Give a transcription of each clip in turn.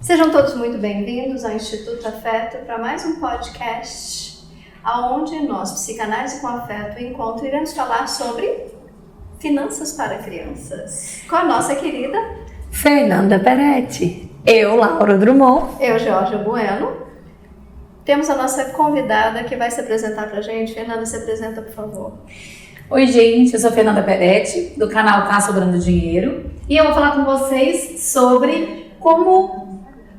Sejam todos muito bem-vindos ao Instituto Afeto para mais um podcast, onde nós, Psicanálise com Afeto e Encontro, iremos falar sobre finanças para crianças. Com a nossa querida Fernanda Peretti, eu, Laura Drummond, eu, Jorge Bueno. Temos a nossa convidada que vai se apresentar para a gente. Fernanda, se apresenta, por favor. Oi, gente, eu sou Fernanda Peretti, do canal Tá Sobrando Dinheiro, e eu vou falar com vocês sobre como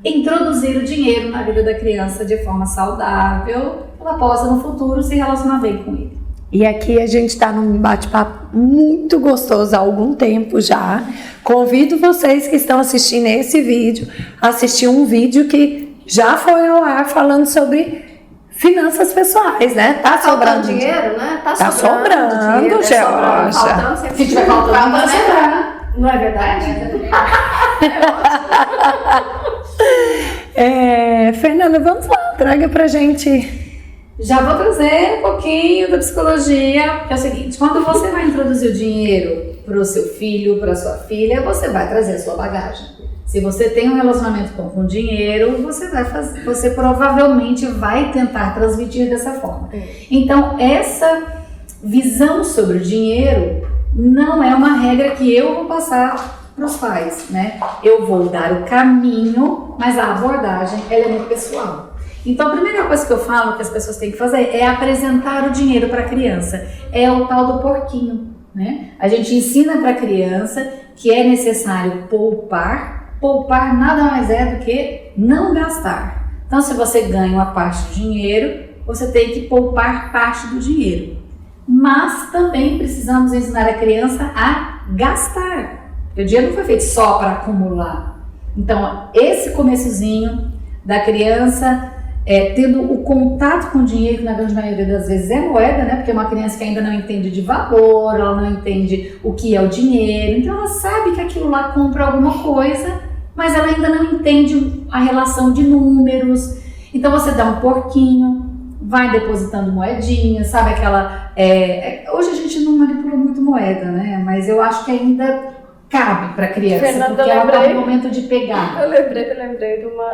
introduzir o dinheiro na vida da criança de forma saudável, para ela possa no futuro se relacionar bem com ele. E aqui a gente está num bate-papo muito gostoso há algum tempo já. Convido vocês que estão assistindo esse vídeo a assistir um vídeo que já foi ao ar falando sobre finanças pessoais, né? Tá sobrando dinheiro, né? Tá sobrando dinheiro, Georgia. Se tiver faltando, vai sobrar. Não é verdade? Fernanda, vamos lá, traga pra gente. Já vou trazer um pouquinho da psicologia, que é o seguinte: quando você vai introduzir o dinheiro para o seu filho, para sua filha, você vai trazer a sua bagagem. Se você tem um relacionamento com o dinheiro, você provavelmente vai tentar transmitir dessa forma. Então, essa visão sobre o dinheiro não é uma regra que eu vou passar para os pais, né? Eu vou dar o caminho, mas a abordagem ela é muito pessoal. Então, a primeira coisa que eu falo que as pessoas têm que fazer é apresentar o dinheiro para a criança. É o tal do porquinho, né? A gente ensina para a criança que é necessário poupar. Poupar nada mais é do que não gastar. Então, se você ganha uma parte do dinheiro, você tem que poupar parte do dinheiro. Mas também precisamos ensinar a criança a gastar. Porque o dinheiro não foi feito só para acumular. Então, esse começozinho da criança tendo o contato com o dinheiro, que na grande maioria das vezes é moeda, né? Porque é uma criança que ainda não entende de valor, ela não entende o que é o dinheiro. Então, ela sabe que aquilo lá compra alguma coisa, mas ela ainda não entende a relação de números. Então, você dá um porquinho, vai depositando moedinhas, sabe aquela... hoje a gente não manipula muito moeda, né? Mas eu acho que ainda cabe para a criança, Fernanda, porque ela está no momento de pegar. Eu lembrei de uma...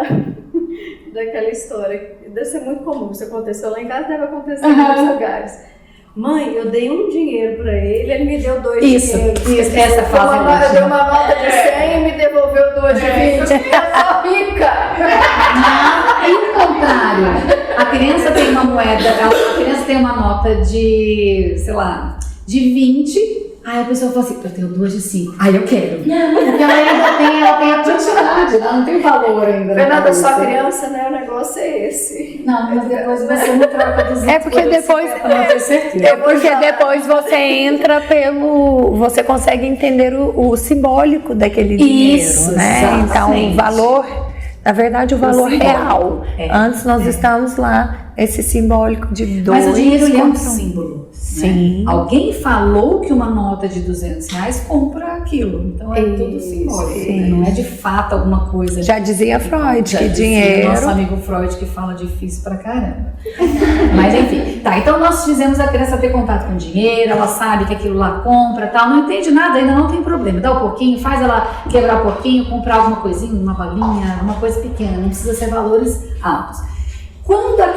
daquela história, deve ser muito comum, isso aconteceu lá em casa, deve acontecer em outros lugares. Mãe, eu dei um dinheiro pra ele me deu 2 dinheiros. Isso, essa frase eu dei uma nota de 100 e me devolveu 2 de 20. Eu sou rica! Pelo contrário, a criança tem uma moeda, a criança tem uma nota de, sei lá, de 20. Aí a pessoa fala assim, eu tenho 2 de 5, aí eu quero. Porque ela ainda tem a quantidade, ela não tem valor ainda. Fernanda, só criança, né? O negócio é esse. Não, mas depois você não troca dos porque depois... porque depois você entra você consegue entender o simbólico daquele dinheiro, né? Exatamente. Então, o valor... Na verdade, o valor real. Antes nós estamos lá, esse simbólico de 2. Mas o dinheiro é um símbolo. Sim. Né? Alguém falou que uma nota de R$200 compra aquilo. Então é tudo simbólico. Né? Não é de fato alguma coisa. Já dizia Freud que dinheiro... Nosso amigo Freud que fala difícil pra caramba. Mas enfim. Tá, então nós fizemos a criança ter contato com o dinheiro, ela sabe que aquilo lá compra, tal, não entende nada, ainda não tem problema. Dá um pouquinho, faz ela quebrar um pouquinho, comprar alguma coisinha, uma balinha, uma coisa pequena, não precisa ser valores altos.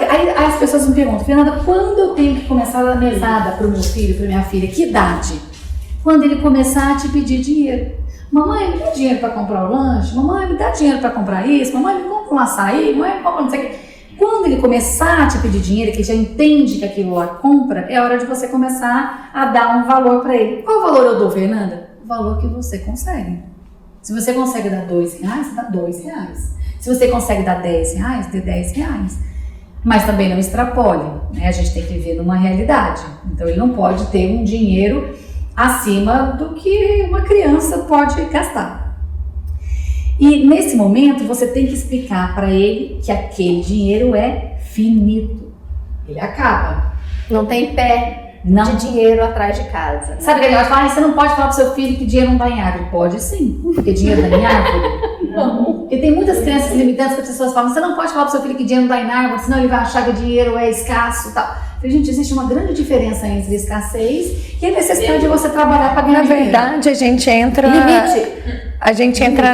Aí as pessoas me perguntam, Fernanda, quando eu tenho que começar a dar mesada para o meu filho, para minha filha? Que idade? Quando ele começar a te pedir dinheiro. Mamãe, me dá dinheiro para comprar o lanche? Mamãe, me dá dinheiro para comprar isso? Mamãe, me compra um açaí? Mamãe, me compra não sei o quê. Quando ele começar a te pedir dinheiro, que ele já entende que aquilo lá compra, é hora de você começar a dar um valor para ele. Qual valor eu dou, Fernanda? O valor que você consegue. Se você consegue dar R$2, você dá R$2. Se você consegue dar R$10, dê R$10. Mas também não extrapole, né? A gente tem que ver numa realidade. Então ele não pode ter um dinheiro acima do que uma criança pode gastar. E nesse momento você tem que explicar para ele que aquele dinheiro é finito. Ele acaba. Não tem pé de dinheiro atrás de casa. Né? Sabe o que ele vai falar? Você não pode falar pro seu filho que dinheiro não dá em árvore. Pode sim, porque dinheiro dá em árvore. Não. Porque tem muitas crenças limitantes que as pessoas falam, você não pode falar pro seu filho que dinheiro não dá em árvore, senão ele vai achar que o dinheiro é escasso e tal. Gente, existe uma grande diferença entre escassez e a necessidade de você trabalhar para ganhar dinheiro. Na verdade, a gente entra... Limite. a gente entra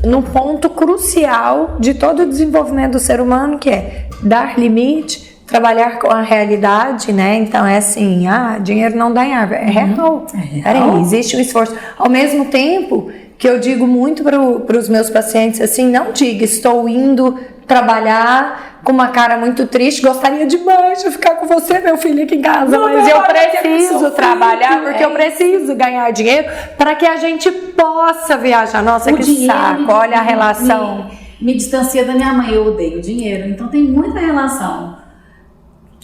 num ponto crucial de todo o desenvolvimento do ser humano, que é dar limite, trabalhar com a realidade, né? Então é assim, dinheiro não dá em árvore, é real. Peraí, existe um esforço. Ao mesmo tempo que eu digo muito para os meus pacientes assim, não diga, estou indo trabalhar com uma cara muito triste, gostaria demais de ficar com você, meu filho, aqui em casa, mas eu preciso trabalhar, porque eu preciso ganhar dinheiro para que a gente possa viajar. Nossa, que saco, olha a relação. Me distancia da minha mãe, eu odeio dinheiro, então tem muita relação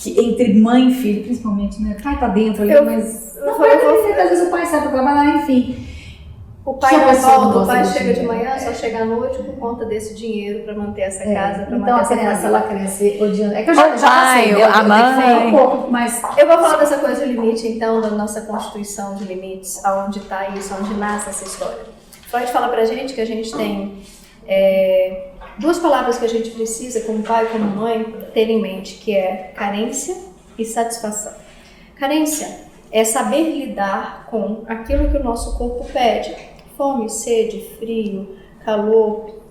entre mãe e filho, principalmente, né? O pai tá dentro ali, mas às vezes o pai sai pra trabalhar, enfim. O pai não volta, o pai chega de manhã, só chega à noite por conta desse dinheiro para manter essa casa, para manter essa criança, família. ela cresce odiando. É que eu já passei, a mãe. Um pouco, mas eu vou falar dessa coisa de limite, então, da nossa constituição de limites, aonde está isso, aonde nasce essa história. Freud fala pra gente que a gente tem duas palavras que a gente precisa, como pai e como mãe, ter em mente, que é carência e satisfação. Carência é saber lidar com aquilo que o nosso corpo pede. Fome, sede, frio, calor,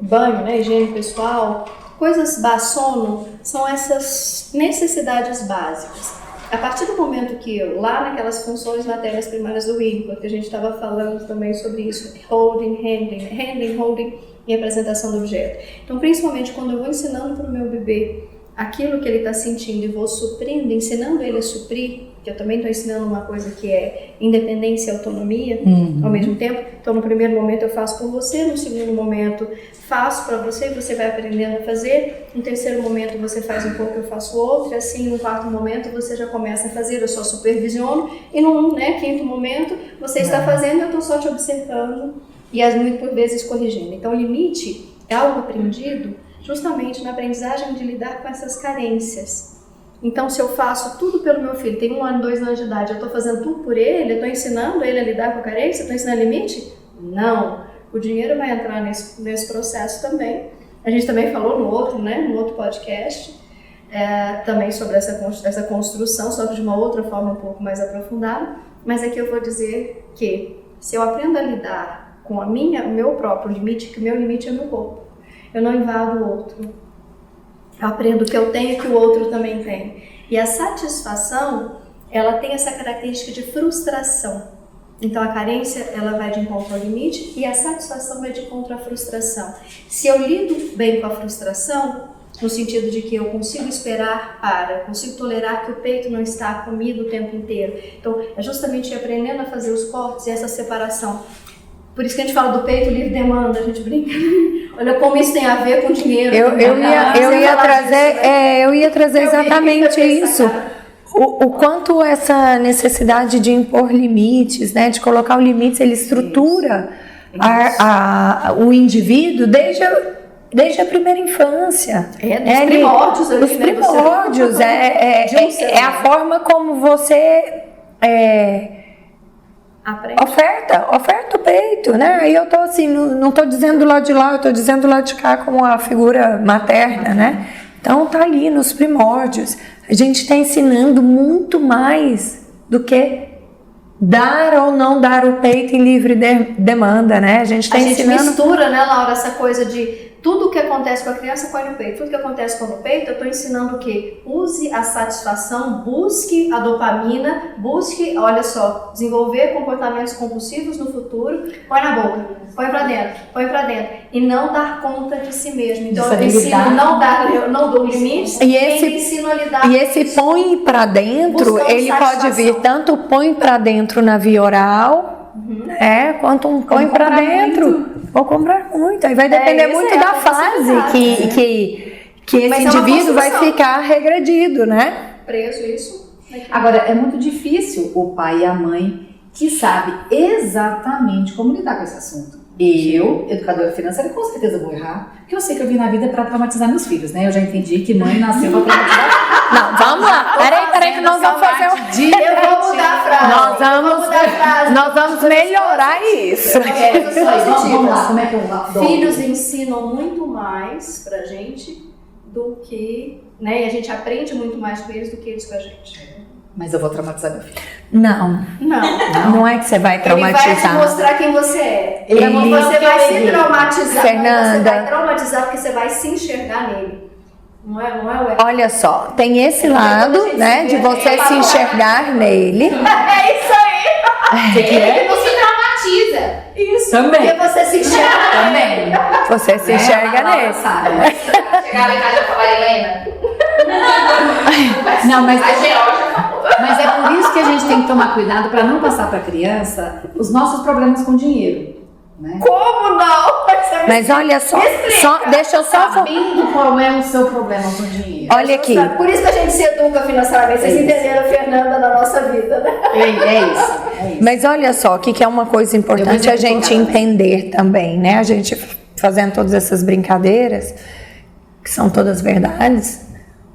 banho, né, higiene pessoal, coisas sono, são essas necessidades básicas. A partir do momento que eu, lá naquelas funções matérias primárias do Winnicott, que a gente estava falando também sobre isso, handling, holding e apresentação do objeto. Então, principalmente quando eu vou ensinando para o meu bebê aquilo que ele está sentindo e vou suprindo, ensinando ele a suprir, que eu também estou ensinando uma coisa que é independência e autonomia ao mesmo tempo. Então, no primeiro momento eu faço por você, no segundo momento faço para você e você vai aprendendo a fazer. No terceiro momento você faz um pouco, eu faço outro, e assim no quarto momento você já começa a fazer, eu só supervisiono, e no quinto momento você está fazendo, eu estou só te observando e muito por vezes corrigindo. Então, o limite é algo aprendido justamente na aprendizagem de lidar com essas carências. Então, se eu faço tudo pelo meu filho, tem 1 ano, 2 anos de idade, eu estou fazendo tudo por ele, eu estou ensinando ele a lidar com a carência, estou ensinando limite? Não. O dinheiro vai entrar nesse processo também. A gente também falou no outro podcast, também sobre essa construção, só que de uma outra forma um pouco mais aprofundada. Mas aqui eu vou dizer que se eu aprendo a lidar com o meu próprio limite, que o meu limite é o meu corpo, eu não invado o outro. Eu aprendo que eu tenho e que o outro também tem. E a satisfação, ela tem essa característica de frustração. Então a carência, ela vai de encontro ao limite e a satisfação vai de encontro à frustração. Se eu lido bem com a frustração, no sentido de que eu consigo consigo tolerar que o peito não está comido o tempo inteiro. Então é justamente aprendendo a fazer os cortes e essa separação. Por isso que a gente fala do peito livre demanda, a gente brinca. Olha como isso tem a ver com dinheiro. Eu ia trazer exatamente isso. O quanto essa necessidade de impor limites, né, de colocar o limite, ele estrutura o indivíduo desde a primeira infância. Dos primórdios. Dos primórdios. É a forma como você... Oferta o peito, né? E eu tô assim, não tô dizendo do lado de lá, eu tô dizendo do lado de cá como a figura materna, né? Então tá ali nos primórdios. A gente tá ensinando muito mais do que dar ou não dar o peito em livre demanda, né? A gente mistura, né, Laura, essa coisa de tudo o que acontece com a criança põe no peito. Tudo que acontece com o peito, eu estou ensinando o quê? Use a satisfação, busque a dopamina, olha só, desenvolver comportamentos compulsivos no futuro, põe na boca, põe pra dentro, e não dar conta de si mesmo. Então eu ensino não dou limites, ensino a lidar. E esse põe pra dentro, ele pode vir tanto põe pra dentro na via oral, quanto um põe pra dentro. Vou comprar muito. Aí vai depender muito da fase que esse indivíduo vai ficar regredido, né? Preso isso. Agora, é muito difícil o pai e a mãe que sabe exatamente como lidar com esse assunto. Eu, educadora financeira, com certeza vou errar, porque eu sei que eu vim na vida para traumatizar meus filhos, né? Eu já entendi que mãe nasceu para traumatizar. Não, vamos lá. Peraí que nós vamos fazer Eu vou mudar a frase. Nós vamos melhorar isso. Vamos lá, como é que eu vou? Filhos ensinam muito mais pra gente do que, né? E a gente aprende muito mais com eles do que eles com a gente. Mas eu vou traumatizar meu filho. Não é que você vai traumatizar. Ele vai te mostrar quem você é. Você vai se traumatizar. Fernanda. Você vai traumatizar porque você vai se enxergar nele. Não é? Olha só, tem esse lado, né, de você se enxergar nele. É isso aí. Que você traumatiza. Isso. Também. Porque você se enxerga Também. Você se enxerga nele. Chegar lá em casa e falar, Helena. Não, mas A Georgia falou. Mas é por isso que a gente tem que tomar cuidado para não passar para a criança os nossos problemas com dinheiro. Né? Como não? Mas olha só, deixa eu só... Sabendo qual é o seu problema com dinheiro. Olha aqui. Por isso que a gente se educa financeiramente. Vocês entenderam, Fernanda, na nossa vida, né? É isso. Mas olha só, o que é uma coisa importante a gente entender também, né? A gente fazendo todas essas brincadeiras, que são todas verdades.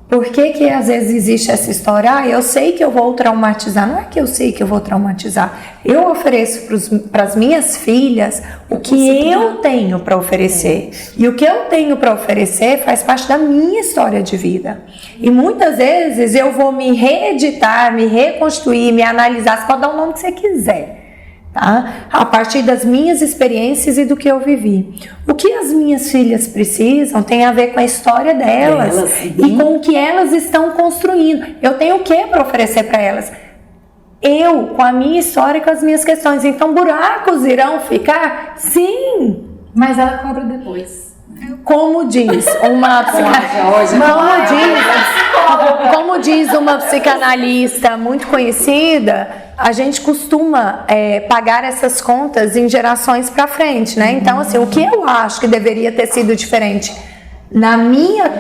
Por que às vezes existe essa história? Eu sei que eu vou traumatizar. Não é que eu sei que eu vou traumatizar. Eu ofereço para as minhas filhas o que eu tenho para oferecer. E o que eu tenho para oferecer faz parte da minha história de vida. E muitas vezes eu vou me reeditar, me reconstruir, me analisar. Você pode dar o nome que você quiser. Tá? A partir das minhas experiências e do que eu vivi. O que as minhas filhas precisam tem a ver com a história delas e com o que elas estão construindo. Eu tenho o que para oferecer para elas? Eu, com a minha história e com as minhas questões. Então, buracos irão ficar? Sim! Mas ela cobra depois. Como diz uma psicanalista muito conhecida, a gente costuma pagar essas contas em gerações para frente, né? Então, assim, o que eu acho que deveria ter sido diferente na minha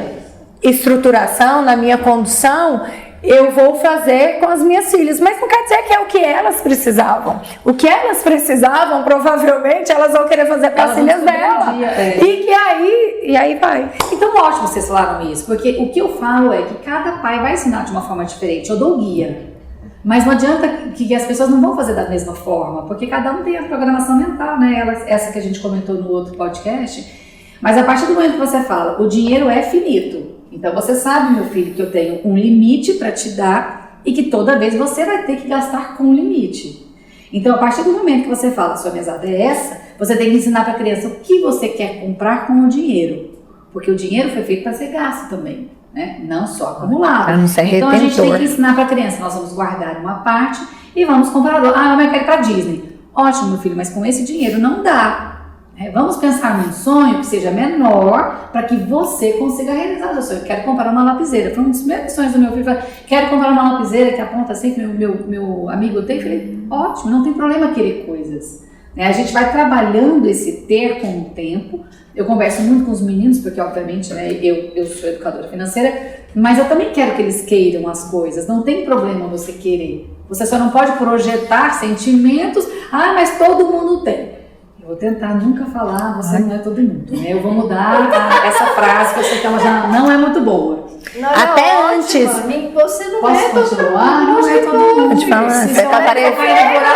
estruturação, na minha condução, eu vou fazer com as minhas filhas, mas não quer dizer que é o que elas precisavam. O que elas precisavam, provavelmente, elas vão querer fazer para as filhas dela. E aí vai. Então, ótimo vocês falaram isso, porque o que eu falo é que cada pai vai ensinar de uma forma diferente. Eu dou guia, mas não adianta que as pessoas não vão fazer da mesma forma, porque cada um tem a programação mental, né? Essa que a gente comentou no outro podcast. Mas a partir do momento que você fala, o dinheiro é finito. Então você sabe, meu filho, que eu tenho um limite para te dar e que toda vez você vai ter que gastar com um limite. Então, a partir do momento que você fala, sua mesada é essa, você tem que ensinar para a criança o que você quer comprar com o dinheiro. Porque o dinheiro foi feito para ser gasto também, né? Não só acumulado. Para não ser então, retentor. a gente tem que ensinar para a criança, nós vamos guardar uma parte e vamos comprar. Mas eu quero ir para Disney. Ótimo, meu filho, mas com esse dinheiro não dá. Vamos pensar num sonho que seja menor para que você consiga realizar o seu sonho. Quero comprar uma lapiseira. Foi um dos primeiros sonhos do meu filho. Quero comprar uma lapiseira que aponta assim que meu amigo tem. Falei, ótimo, não tem problema querer coisas. A gente vai trabalhando esse ter com o tempo. Eu converso muito com os meninos, porque obviamente eu sou educadora financeira, mas eu também quero que eles queiram as coisas. Não tem problema você querer. Você só não pode projetar sentimentos. Mas todo mundo tem. Vou tentar nunca falar, você não é todo mundo, né? Eu vou mudar essa frase, que eu sei que ela já não é muito boa. Não, até ótima. Antes. Você não Posso é todo continuar? mundo. Não é todo mundo. Vou te falar, Se você tá cair no buraco,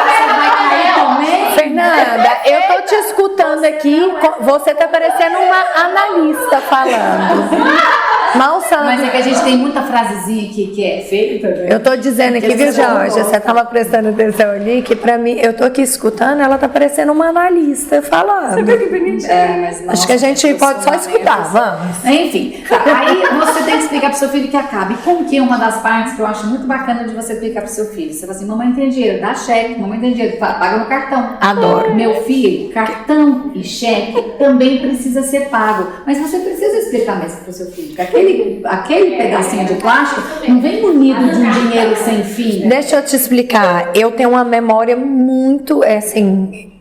você vai cair também. Fernanda, eu tô te escutando aqui, você tá parecendo uma analista falando. Mal sabe. Mas é que a gente tem muita frasezinha aqui que é feita, né? Eu tô dizendo aqui, viu, Jorge? Você tava prestando atenção ali, que pra mim, eu tô aqui escutando, ela tá parecendo uma analista falando. Você viu que bonitinho? Mas, Acho que a gente pode só escutar, vamos. Enfim, aí você tem que explicar pro seu filho que acaba. E como que é uma das partes que eu acho muito bacana de você explicar pro seu filho? Você fala assim, mamãe tem dinheiro, dá cheque, mamãe tem dinheiro, paga no cartão. Adoro. Meu filho, cartão e cheque também precisa ser pago. Mas você precisa explicar mesmo pro seu filho que aquele pedacinho de plástico não vem munido de um dinheiro sem fim. Deixa eu te explicar, eu tenho uma memória muito, assim,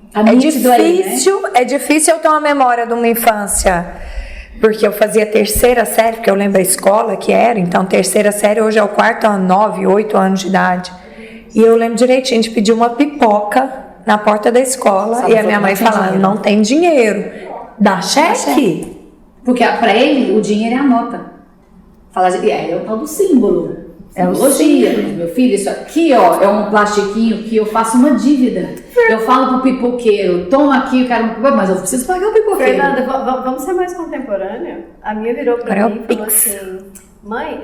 é difícil eu ter uma memória de uma infância, porque eu fazia terceira série, porque eu lembro a escola que era, então terceira série hoje é o quarto ano, 9, 8 anos de idade, e eu lembro direitinho de pedir uma pipoca na porta da escola, e a minha mãe falando, não tem dinheiro, dá cheque? Porque pra ele o dinheiro é a nota. Fala, é o tal do símbolo. tecnologia. Meu filho, isso aqui, ó, é um plastiquinho que eu faço uma dívida. Eu falo pro pipoqueiro, toma aqui, eu quero, mas eu preciso pagar o pipoqueiro. Fernanda, vamos ser mais contemporânea? A minha virou pra mim e falou assim, mãe,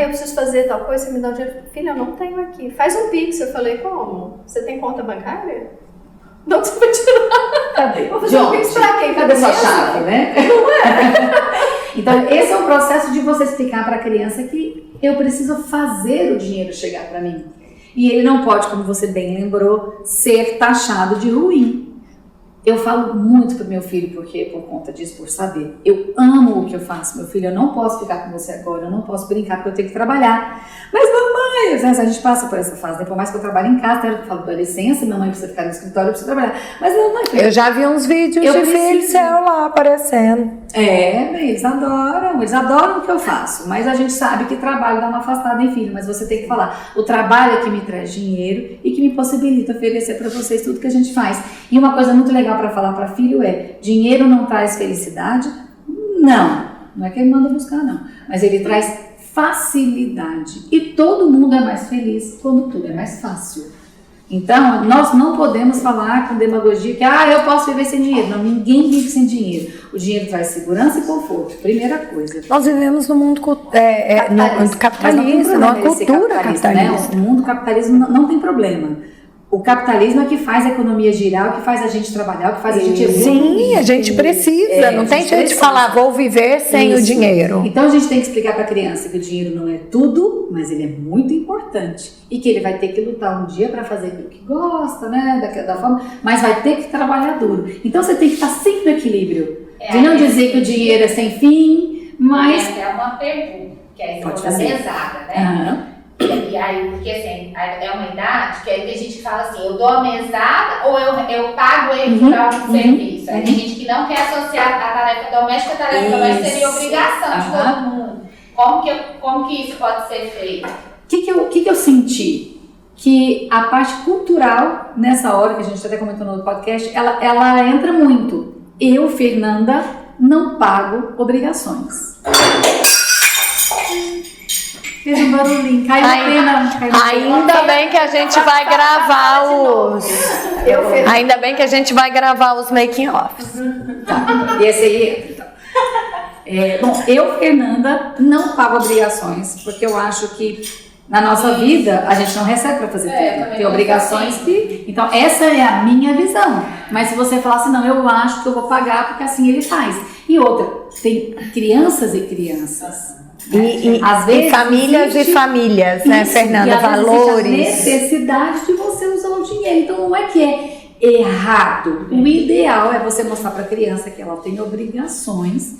eu preciso fazer tal coisa, você me dá um dinheiro. Filha, eu não tenho aqui. Faz um Pix. Eu falei, como? Você tem conta bancária? Não, você vai tirar. Cadê? Vou fazer um Pix pra quem? Cadê sua chave, né? Não é? Então, esse é o processo de você explicar para a criança que eu preciso fazer o dinheiro chegar para mim. E ele não pode, como você bem lembrou, ser taxado de ruim. Eu falo muito pro meu filho, porque por conta disso, por saber. Eu amo o que eu faço, meu filho. Eu não posso ficar com você agora, eu não posso brincar porque eu tenho que trabalhar. Mas mamãe, a gente passa por essa fase. Por mais que eu trabalhe em casa, eu falo, dá licença, mamãe precisa ficar no escritório, eu preciso trabalhar. Mas mamãe... Eu já vi uns vídeos de filho seu lá aparecendo. Eles adoram o que eu faço, mas a gente sabe que trabalho dá uma afastada em filho, mas você tem que falar, o trabalho é que me traz dinheiro e que me possibilita oferecer para vocês tudo que a gente faz. E uma coisa muito legal para falar para filho é, dinheiro não traz felicidade? Não é que ele manda buscar não, mas ele traz facilidade e todo mundo é mais feliz quando tudo é mais fácil. Então, nós não podemos falar com demagogia que eu posso viver sem dinheiro. Não, ninguém vive sem dinheiro. O dinheiro traz segurança e conforto, primeira coisa. Nós vivemos no mundo capitalista, numa cultura capitalista. Né? O mundo capitalista não tem problema. O capitalismo é que faz a economia girar, o que faz a gente trabalhar, o que faz a gente evoluir. Sim, a gente precisa. Não tem jeito de falar, vou viver sem o dinheiro. Então a gente tem que explicar para a criança que o dinheiro não é tudo, mas ele é muito importante. E que ele vai ter que lutar um dia para fazer aquilo que gosta, né? Da forma, mas vai ter que trabalhar duro. Então você tem que estar sempre no equilíbrio. De não dizer que o dinheiro é sem fim, mas... Tem até uma pergunta, que é a da mesada, né? E aí, porque assim, é uma idade que aí tem gente que fala assim, eu dou a mesada ou eu pago ele por algum serviço. Aí tem gente que não quer associar a tarefa doméstica, a tarefa doméstica seria obrigação de todo mundo. Como que isso pode ser feito? O que eu senti? Que a parte cultural, nessa hora que a gente até comentou no podcast, ela entra muito. Eu, Fernanda, não pago obrigações. Fez um barulhinho, caiu a pena. Ainda bem que a gente vai gravar Ainda bem que a gente vai gravar os making-offs. Tá, e esse aí então. Bom, eu, Fernanda, não pago obrigações, porque eu acho que na nossa vida a gente não recebe para fazer tudo. Tem obrigações que... Então, essa é a minha visão. Mas se você falar assim, não, eu acho que eu vou pagar porque assim ele faz. E outra, tem crianças e crianças. Às vezes famílias e famílias, né, Fernanda? E às vezes valores. existe a necessidade de você usar o dinheiro. Então não é que é errado. O ideal é você mostrar para a criança que ela tem obrigações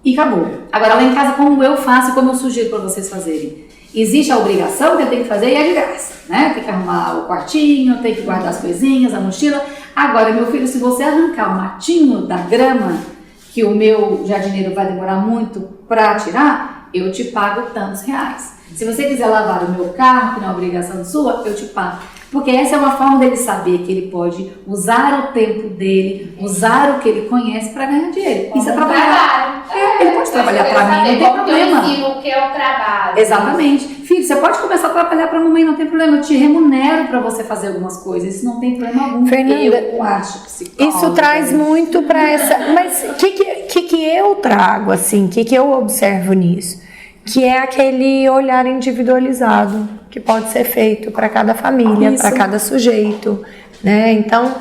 e acabou. Agora lá em casa, como eu faço e como eu sugiro para vocês fazerem. Existe a obrigação que eu tenho que fazer e é de graça, né? Tem que arrumar o quartinho, tem que guardar as coisinhas, a mochila. Agora, meu filho, se você arrancar o matinho da grama, que o meu jardineiro vai demorar muito para tirar, eu te pago tantos reais. Se você quiser lavar o meu carro, que não é obrigação sua, eu te pago. Porque essa é uma forma dele saber que ele pode usar o tempo dele, usar o que ele conhece para ganhar dinheiro. Isso é trabalhar. Ele pode trabalhar para mim, não tem problema. Eu ensino o que é o trabalho. Exatamente. Filho, você pode começar a trabalhar para a mamãe, não tem problema. Eu te remunero para você fazer algumas coisas. Isso não tem problema algum. Fernanda, eu acho psicóloga. Isso traz muito para essa... Mas o que eu trago, assim? O que eu observo nisso? Que é aquele olhar individualizado que pode ser feito para cada família, para cada sujeito, né? Então,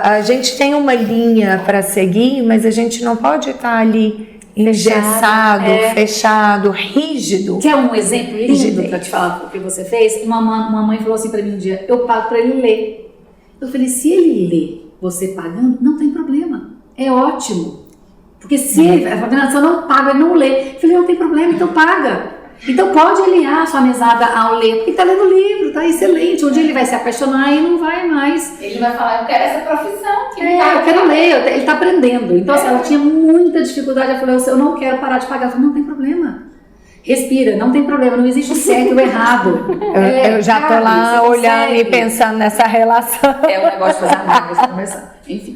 a gente tem uma linha para seguir, mas a gente não pode estar ali engessado, fechado, rígido. Quer um exemplo lindo para te falar o que você fez? Uma mãe falou assim para mim um dia, eu pago para ele ler. Eu falei, se ele ler você pagando, não tem problema, é ótimo. Porque se ele eu não pago, ele não lê. Eu falei, não tem problema, então paga. Então pode alinhar a sua mesada ao ler, porque está lendo o livro, tá excelente. Um dia ele vai se apaixonar e não vai mais. Ele vai falar, eu quero essa profissão. Eu quero ler, ele está aprendendo. Então assim, ela tinha muita dificuldade, ela falou, eu não quero parar de pagar. Eu falei, não tem problema. Respira, não tem problema, não existe o certo e o errado. Eu já tô lá olhando e pensando nessa relação. É um negócio de fazer amigos, conversando. Enfim.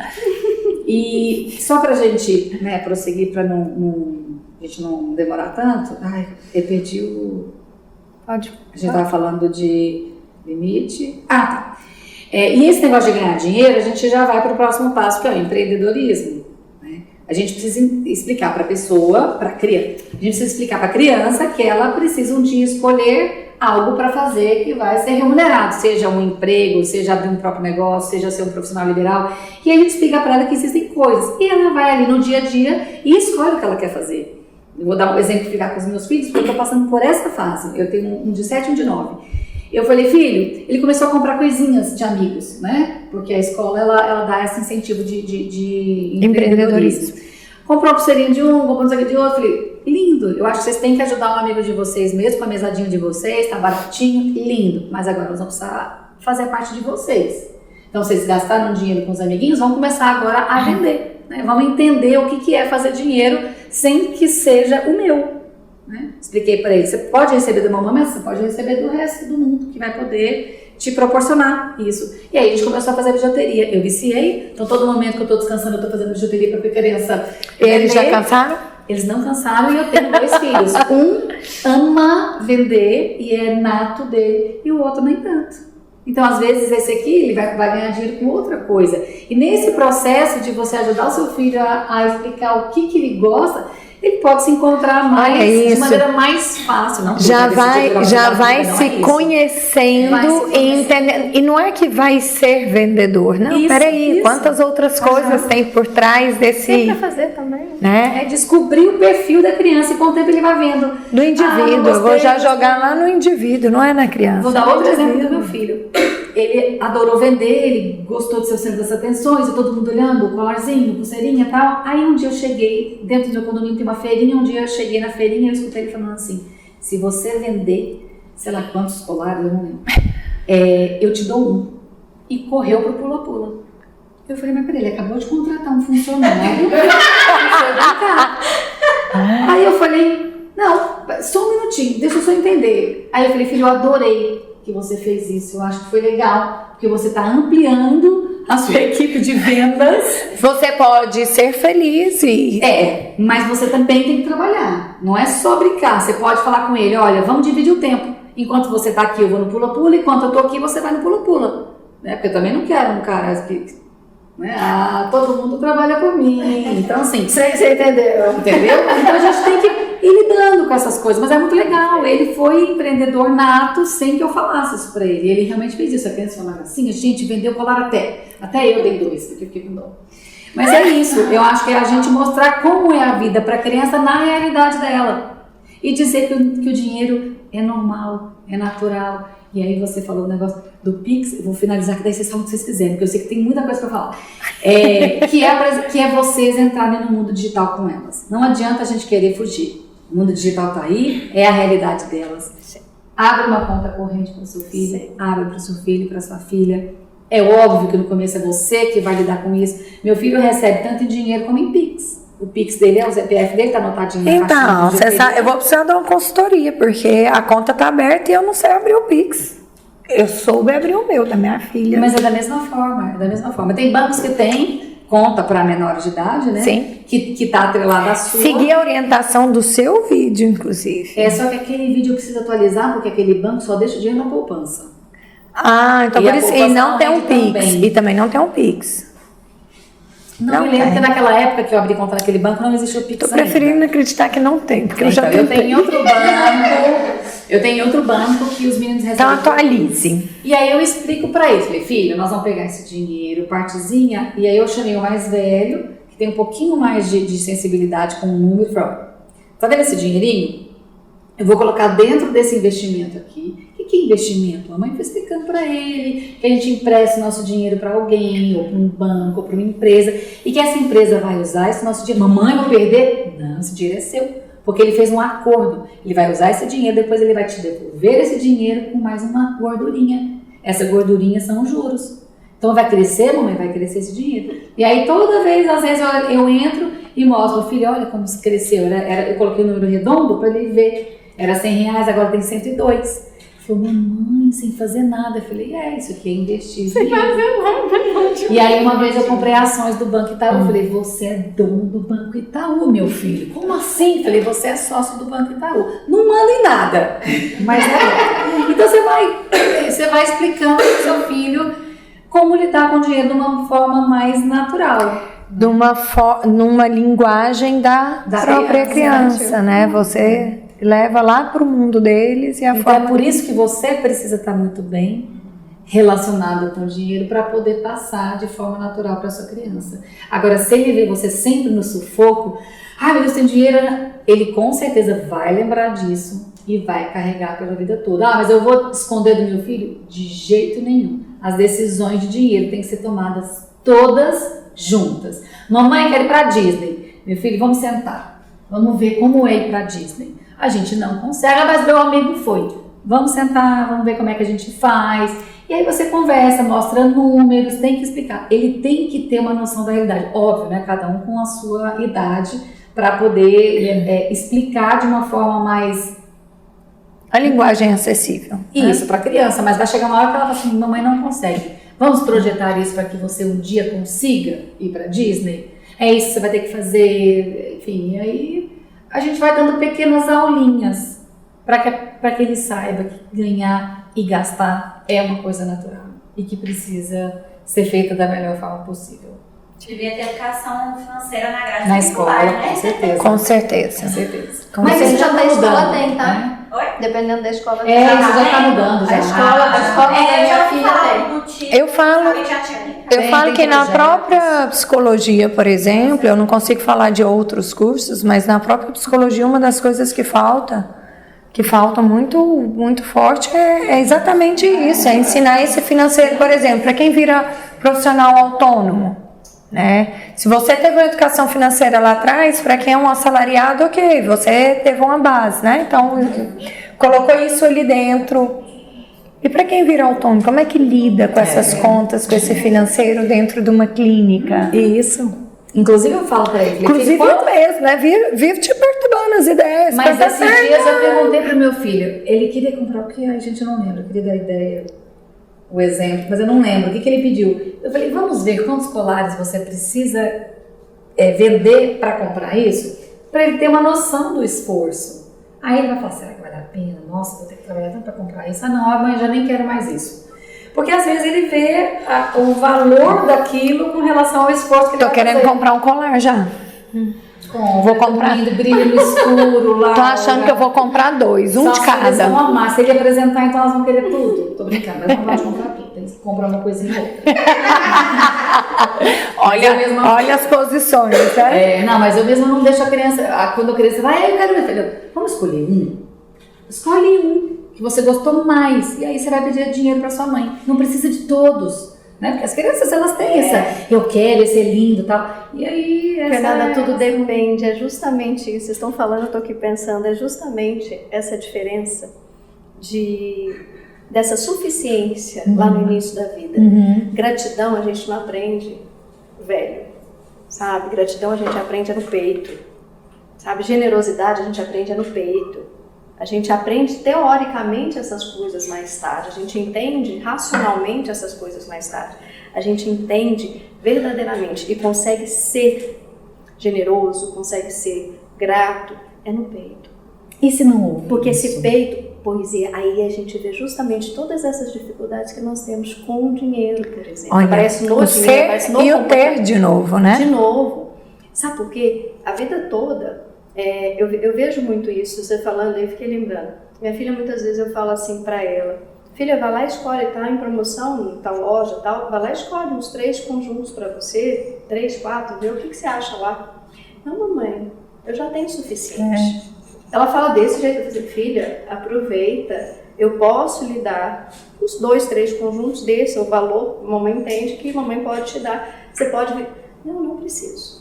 E só pra gente, né, prosseguir, pra a gente não demorar tanto. Ai, eu perdi o Pode. A gente estava falando de limite. Ah, tá. E esse negócio de ganhar dinheiro, a gente já vai para o próximo passo, que é o empreendedorismo. Né? A gente precisa explicar para a pessoa, para a criança, a gente precisa explicar para a criança que ela precisa um dia escolher algo para fazer que vai ser remunerado, seja um emprego, seja abrir um próprio negócio, seja ser um profissional liberal. E a gente explica para ela que existem coisas. E ela vai ali no dia a dia e escolhe o que ela quer fazer. Eu vou dar um exemplificar com os meus filhos, porque eu estou passando por essa fase. Eu tenho um de 7 e um de 9. Eu falei, filho, ele começou a comprar coisinhas de amigos, né? Porque a escola, ela dá esse incentivo de empreendedorismo. Comprou uma pulseirinha de um, comprou um saco de outro. Falei, lindo, eu acho que vocês têm que ajudar um amigo de vocês mesmo, com a mesadinha de vocês, tá baratinho, lindo. Mas agora nós vamos precisar fazer a parte de vocês. Então, vocês gastaram dinheiro com os amiguinhos, vão começar agora a vender. Né? Vamos entender o que é fazer dinheiro sem que seja o meu. Né? Expliquei para ele, você pode receber da mamãe, mas você pode receber do resto do mundo, que vai poder te proporcionar isso. E aí a gente começou a fazer bijuteria. Eu viciei, então todo momento que eu estou descansando, eu estou fazendo bijuteria para a criança. Eles já cansaram? Eles não cansaram e eu tenho 2 filhos. Um ama vender e é nato dele, e o outro nem tanto. Então, às vezes, esse aqui ele vai ganhar dinheiro com outra coisa. E nesse processo de você ajudar o seu filho a explicar o que ele gosta, ele pode se encontrar mais de maneira mais fácil. Não já vai se conhecendo e entendendo. E não é que vai ser vendedor, não. Peraí, quantas outras coisas tem por trás desse... Tem pra fazer também. Né? É descobrir o perfil da criança e com o tempo ele vai vendo. Do indivíduo, eu vou já jogar lá no indivíduo, não é na criança. Vou dar outro exemplo do meu filho. Ele adorou vender, ele gostou de ser o centro das atenções, e todo mundo olhando, colarzinho, pulseirinha e tal. Aí um dia eu cheguei, dentro do meu condomínio tem uma feirinha, um dia eu cheguei na feirinha e eu escutei ele falando assim, se você vender, sei lá quantos colares, eu não lembro, eu te dou um. E correu pro pula-pula. Eu falei, mas peraí, ele acabou de contratar um funcionário e foi brincar. Aí eu falei, não, só um minutinho, deixa eu só entender. Aí eu falei, filho, eu adorei que você fez isso, eu acho que foi legal, porque você está ampliando a sua equipe de vendas. Você pode ser feliz e... mas você também tem que trabalhar, não é só brincar, você pode falar com ele, olha, vamos dividir o tempo, enquanto você está aqui eu vou no pula-pula, enquanto eu estou aqui você vai no pula-pula, né? Porque eu também não quero um cara que... todo mundo trabalha por mim, então assim, você entendeu? Então a gente tem que ir lidando com essas coisas, mas é muito legal, ele foi empreendedor nato sem que eu falasse isso pra ele, ele realmente fez isso, a criança falava assim, a gente vendeu colar até eu dei 2, porque eu fiquei com dó. Mas é isso, eu acho que é a gente mostrar como é a vida pra criança na realidade dela, e dizer que o dinheiro é normal, é natural. E aí você falou o negócio do Pix, eu vou finalizar que daí vocês falam o que vocês quiserem, porque eu sei que tem muita coisa para falar. Que é vocês entrarem no mundo digital com elas. Não adianta a gente querer fugir. O mundo digital tá aí, é a realidade delas. Sim. Abre uma conta corrente para o seu filho, sim, abre para o seu filho, para sua filha. É óbvio que no começo é você que vai lidar com isso. Meu filho recebe tanto em dinheiro como em Pix. O Pix dele, o CPF dele tá anotadinho na Então, você sabe, eu vou precisar dar uma consultoria, porque a conta tá aberta e eu não sei abrir o Pix. Eu soube abrir o meu, da minha filha. Mas é da mesma forma, Tem bancos que tem conta para menores de idade, né? Sim. Que tá atrelada à sua. Seguir a orientação do seu vídeo, inclusive. Só que aquele vídeo eu preciso atualizar, porque aquele banco só deixa o dinheiro na poupança. Então por isso, e não tem um Pix. Também. E também não tem um Pix. Não me lembro que naquela época que eu abri conta naquele banco não existia o Pix. Tô preferindo acreditar que não tem, porque eu já tentei. Eu tenho outro banco que os meninos recebem. Então atualize. E aí eu explico pra eles, falei, filho, nós vamos pegar esse dinheiro, partezinha, e aí eu chamei o mais velho, que tem um pouquinho mais de sensibilidade com o número, e falei, tá vendo esse dinheirinho? Eu vou colocar dentro desse investimento aqui. O que é investimento? A mãe foi explicando para ele que a gente empresta o nosso dinheiro para alguém, ou para um banco, ou para uma empresa, e que essa empresa vai usar esse nosso dinheiro. Mamãe, vou perder? Não, esse dinheiro é seu. Porque ele fez um acordo. Ele vai usar esse dinheiro, depois ele vai te devolver esse dinheiro com mais uma gordurinha. Essa gordurinha são os juros. Então vai crescer, mamãe, vai crescer esse dinheiro. E aí toda vez, às vezes eu entro e mostro, filho, olha como isso cresceu. Eu coloquei o número redondo para ele ver. Era R$100, agora tem 102. Falou, mamãe, sem fazer nada. Eu falei, isso aqui é investir. Sem fazer nada. E aí uma vez eu comprei ações do Banco Itaú. Eu falei, você é dono do Banco Itaú, meu filho. Como assim? Eu falei, você é sócio do Banco Itaú. Não manda em nada. Mas então você vai explicando para o seu filho como lidar com o dinheiro de uma forma mais natural. Numa linguagem da própria criança, né? Você leva lá para o mundo deles e a então forma... é por isso que você precisa estar muito bem relacionado com o dinheiro para poder passar de forma natural para sua criança. Agora, se ele vê você sempre no sufoco, meu Deus, tem dinheiro, ele com certeza vai lembrar disso e vai carregar pela vida toda. Mas eu vou esconder do meu filho? De jeito nenhum. As decisões de dinheiro têm que ser tomadas todas juntas. Mamãe, quero ir para Disney. Meu filho, vamos sentar. Vamos ver como é ir para Disney. A gente não consegue, mas meu amigo foi. Vamos sentar, vamos ver como é que a gente faz. E aí você conversa, mostra números, tem que explicar. Ele tem que ter uma noção da realidade. Óbvio, né? Cada um com a sua idade para poder explicar de uma forma mais... A linguagem acessível. Isso, para criança. Mas vai chegar uma hora que ela fala assim, mamãe não consegue. Vamos projetar isso para que você um dia consiga ir para Disney? É isso que você vai ter que fazer. Enfim, aí... A gente vai dando pequenas aulinhas para que ele saiba que ganhar e gastar é uma coisa natural e que precisa ser feita da melhor forma possível. Devia ter educação financeira na grade na escola, né? Com certeza. Com certeza. Com certeza. Mas isso já da escola mudando, tem, tá? Né? Oi? Dependendo da escola. Isso já está mudando. Já. A escola da minha filha tem. Eu falo que na própria psicologia, por exemplo, eu não consigo falar de outros cursos, mas na própria psicologia uma das coisas que falta muito, muito forte é exatamente isso, é ensinar esse financeiro, por exemplo, para quem vira profissional autônomo, né? Se você teve uma educação financeira lá atrás, para quem é um assalariado, ok, você teve uma base, né? Então, colocou isso ali dentro. E para quem vira autônomo, como é que lida com essas contas, com esse financeiro dentro de uma clínica? Isso. Inclusive eu falo para ele. Inclusive eu mesmo, né? Vivo te perturbando as ideias. Mas esses dias eu perguntei pro meu filho, ele queria comprar o que a gente não lembra, eu queria dar ideia, o exemplo, mas eu não lembro. O que ele pediu? Eu falei, vamos ver quantos colares você precisa vender para comprar isso, para ele ter uma noção do esforço. Aí ele vai falar, será que vale a pena? Nossa, vou ter que trabalhar tanto para comprar isso. Não, mãe, já nem quero mais isso. Porque às vezes ele vê o valor daquilo com relação ao esforço que ele vai fazer. Tô querendo comprar um colar já. Vou comprar. Brilho no escuro lá. Tô achando que eu vou comprar 2, um de cada. Se amar. Se ele apresentar, então elas vão querer tudo. Tô brincando, mas não pode comprar tudo. Tem que comprar uma coisinha ou outra. olha as posições, né? Não, mas eu mesmo não deixo a criança. Quando a criança vai, eu quero ver, filho. Vamos escolher um? Escolhe um que você gostou mais. E aí você vai pedir dinheiro para sua mãe. Não precisa de todos. Né? Porque as crianças, elas têm eu quero, esse é lindo e tal. E aí... Fernanda, tudo depende. É justamente isso. Vocês estão falando, eu estou aqui pensando. É justamente essa diferença dessa suficiência lá no início da vida. Gratidão a gente não aprende velho, sabe? Gratidão a gente aprende no peito. Sabe? Generosidade a gente aprende no peito. A gente aprende teoricamente essas coisas mais tarde, a gente entende racionalmente essas coisas mais tarde, a gente entende verdadeiramente e consegue ser generoso, consegue ser grato, é no peito. E se não houve? Porque esse peito, aí a gente vê justamente todas essas dificuldades que nós temos com o dinheiro, por exemplo. Olha, aparece no o dinheiro, ser aparece no e o ter de novo, né? De novo. Sabe por quê? A vida toda... eu vejo muito isso, você falando aí, fiquei lembrando. Minha filha, muitas vezes eu falo assim pra ela, filha, vai lá e escolhe, tá em promoção, tal loja, tal, vai lá e escolhe uns 3 conjuntos pra você, 3, 4, vê o que você acha lá. Não, mamãe, eu já tenho o suficiente. Ela fala desse jeito, eu falei, filha, aproveita, eu posso lhe dar uns 2, 3 conjuntos desse, o valor, mamãe entende que mamãe pode te dar, você pode vir. Não preciso.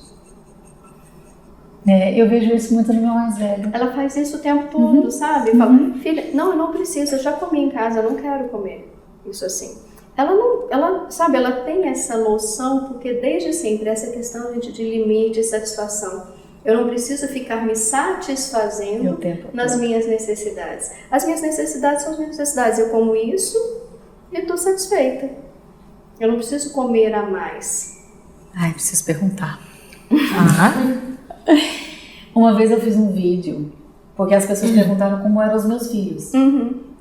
Eu vejo isso muito no meu mais velho. Ela faz isso o tempo todo, sabe? Fala, filha, eu não preciso, eu já comi em casa, eu não quero comer isso assim. Ela tem essa noção, porque desde sempre essa questão de limite e satisfação. Eu não preciso ficar me satisfazendo nas minhas necessidades. As minhas necessidades são as minhas necessidades. Eu como isso e estou satisfeita. Eu não preciso comer a mais. Ai, preciso perguntar. Uma vez eu fiz um vídeo, porque as pessoas perguntaram como eram os meus filhos.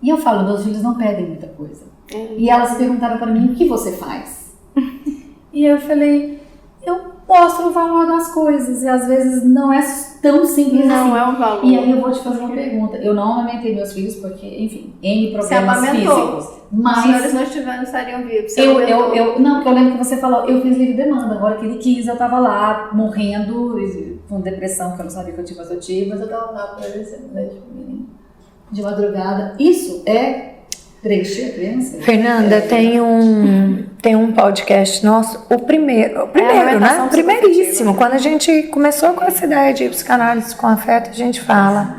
E eu falo, meus filhos não pedem muita coisa. E elas perguntaram para mim, o que você faz? E eu falei, eu mostro o valor das coisas. E às vezes não é tão simples assim. Não é um valor. E aí eu vou te fazer uma pergunta. Eu não amamentei meus filhos porque, enfim, N problemas físicos. Mas se eles não estariam vivos. Não, porque eu lembro que você falou, eu fiz livre demanda. Agora que ele quis, eu tava lá morrendo com depressão, que eu não sabia que eu tinha, mas eu tive. Mas eu tava lá pra ele, de madrugada. Isso é preencher a criança? Fernanda, tem um podcast nosso, o primeiro, né? Primeiríssimo. Quando a gente começou com essa ideia de psicanálise com afeto, a gente fala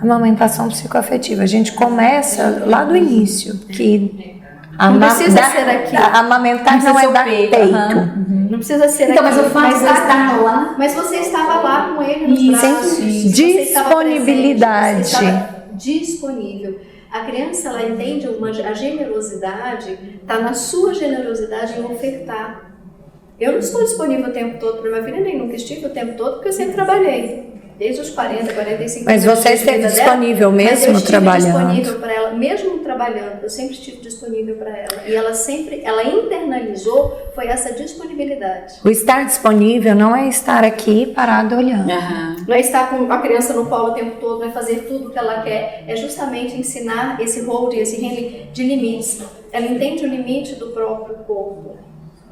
amamentação psicoafetiva. A gente começa lá do início, que não precisa ser aqui. Amamentar não é dar peito. Não precisa ser então, aqui. Mas eu faço estar lá. Mas você estava lá com ele nos braços. Disponibilidade. Você estava disponível. A criança, ela entende a generosidade, está na sua generosidade em ofertar. Eu não estou disponível o tempo todo para minha filha, nem nunca estive o tempo todo, porque eu sempre trabalhei. Desde os 40, 45 Mas anos. você esteve disponível mesmo trabalhando? Eu estive disponível para ela, mesmo trabalhando, eu sempre estive disponível para ela. E ela internalizou, foi essa disponibilidade. O estar disponível não é estar aqui parado olhando. Não é estar com a criança no colo o tempo todo, não é fazer tudo o que ela quer. É justamente ensinar esse holding, esse handling de limites. Ela entende o limite do próprio corpo.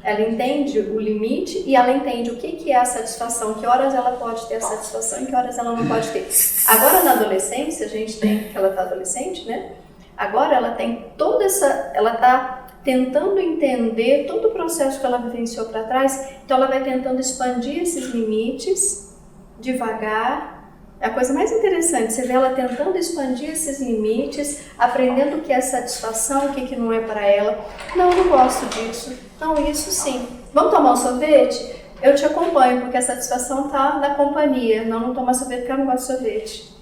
Ela entende o limite e ela entende o que é a satisfação, que horas ela pode ter a satisfação e que horas ela não pode ter. Agora na adolescência, a gente tem, que ela está adolescente, né? Agora ela tem toda essa, ela está tentando entender todo o processo que ela vivenciou para trás, então ela vai tentando expandir esses limites devagar. É a coisa mais interessante, você vê ela tentando expandir esses limites, aprendendo o que é satisfação, o que não é para ela. Não, eu não gosto disso. Não, isso sim. Vamos tomar um sorvete? Eu te acompanho, porque a satisfação está na companhia. Não tomar sorvete porque eu não gosto de sorvete.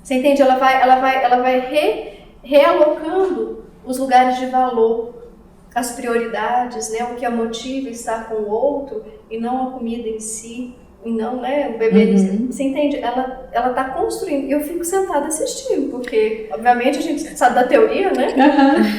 Você entende? Ela vai realocando os lugares de valor, as prioridades, né? O que a motiva estar com o outro e não a comida em si. E não, né, o bebê, você entende? Ela tá construindo, e eu fico sentada assistindo, porque, obviamente, a gente sabe da teoria, né?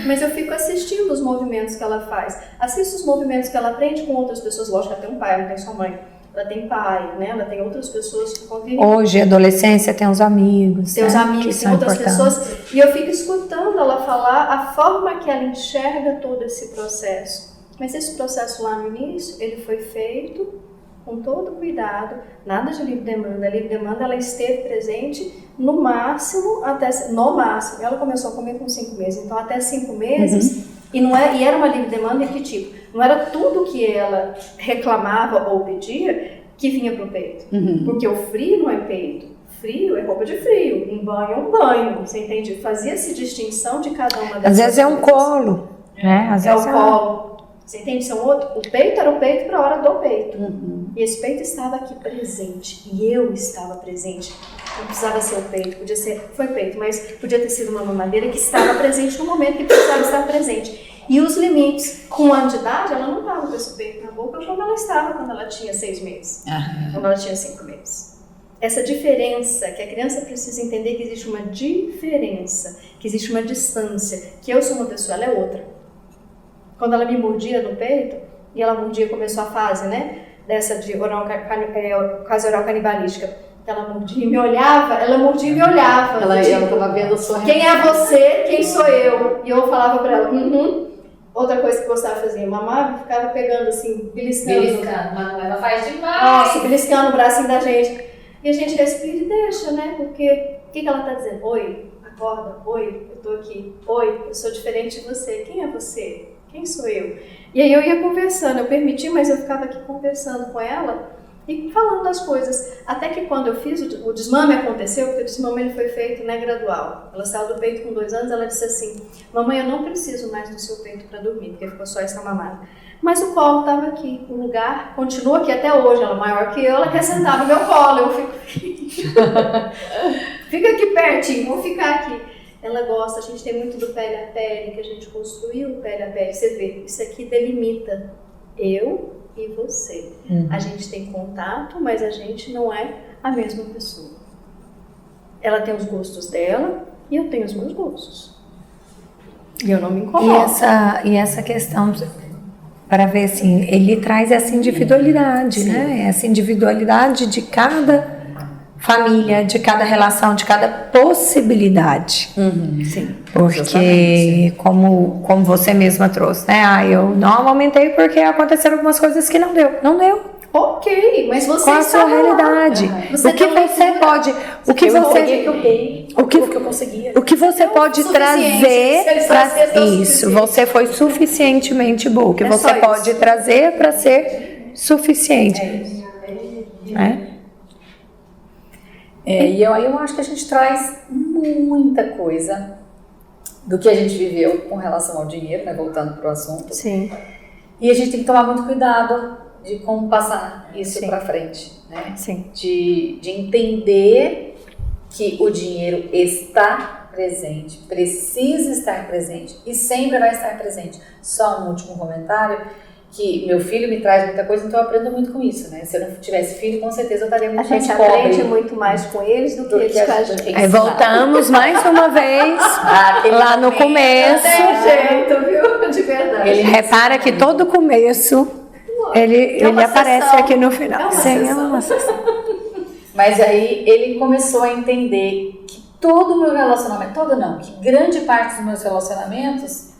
Mas eu fico assistindo os movimentos que ela faz. Assisto os movimentos que ela aprende com outras pessoas. Lógico que ela tem um pai, ela não tem sua mãe. Ela tem pai, né? Ela tem outras pessoas que convivem. Hoje, adolescência, tem os amigos. Tem os amigos, tem outras pessoas. E eu fico escutando ela falar a forma que ela enxerga todo esse processo. Mas esse processo lá no início, ele foi feito com todo cuidado, nada de livre demanda. A livre demanda, ela esteve presente no máximo, ela começou a comer com 5 meses, então até 5 meses, e era uma livre demanda de que tipo? Não era tudo que ela reclamava ou pedia que vinha pro peito, porque o frio não é peito, frio é roupa de frio, um banho é um banho, você entende? Fazia-se distinção de cada uma dessas Às vezes é um coisas. Colo, né? Às vezes o colo. Você entende? O peito era o peito para a hora do peito. E esse peito estava aqui presente. E eu estava presente. Não precisava ser o peito, foi peito, mas podia ter sido uma mamadeira que estava presente no momento que precisava estar presente. E os limites, com 1 ano de idade, ela não estava com esse peito na boca como ela estava quando ela tinha 6 meses. Quando ela tinha 5 meses. Essa diferença, que a criança precisa entender que existe uma diferença, que existe uma distância, que eu sou uma pessoa, ela é outra. Quando ela me mordia no peito, e ela mordia, começou a fase, né, dessa de quase oral canibalística, ela mordia e me olhava, ela mordia e me olhava. Ela estava vendo a sua quem é você, quem sou eu? E eu falava pra ela, Outra coisa que eu gostava de fazer, mamava e ficava pegando assim, beliscando. Ela faz demais. Nossa, beliscando o bracinho da gente. E a gente respira e deixa, né, porque o que ela tá dizendo? Oi, acorda, oi, eu tô aqui, oi, eu sou diferente de você, quem é você? Quem sou eu? E aí eu ia conversando, eu permiti, mas eu ficava aqui conversando com ela e falando as coisas. Até que quando eu fiz, o desmame aconteceu, porque o desmame ele foi feito, né, gradual. Ela saiu do peito com 2 anos, ela disse assim, mamãe, eu não preciso mais do seu peito para dormir, porque ficou só essa mamada. Mas o colo estava aqui, o lugar continua aqui até hoje, ela é maior que eu, ela quer sentar no meu colo, eu fico aqui. Fica aqui pertinho, vou ficar aqui. Ela gosta, a gente tem muito do pele a pele, que a gente construiu o pele a pele. Você vê, isso aqui delimita eu e você. A gente tem contato, mas a gente não é a mesma pessoa. Ela tem os gostos dela e eu tenho os meus gostos. E eu não me incomodo. E essa questão, para ver assim, ele traz essa individualidade, né? Essa individualidade de cada família, de cada relação, de cada possibilidade. Sim. Porque, como você mesma trouxe, né? Eu não amamentei porque aconteceram algumas coisas que não deu. Não deu. Ok, mas você qual a sua realidade? O que você pode, o que você pode trazer para isso? Você foi suficientemente boa. O que você pode trazer para ser suficiente? E aí eu acho que a gente traz muita coisa do que a gente viveu com relação ao dinheiro, né? Voltando para o assunto. Sim. E a gente tem que tomar muito cuidado de como passar isso para frente, né? Sim. De entender que o dinheiro está presente, precisa estar presente e sempre vai estar presente. Só um último comentário, que meu filho me traz muita coisa, então eu aprendo muito com isso, né? Se eu não tivesse filho, com certeza eu estaria muito mais pobre. A gente aprende muito mais com eles do que eles com a gente. Aí voltamos mais uma vez lá no começo. Jeito, viu? De verdade. Ele repara que todo começo ele aparece aqui no final. É uma sessão. Mas aí ele começou a entender que todo o meu relacionamento, que grande parte dos meus relacionamentos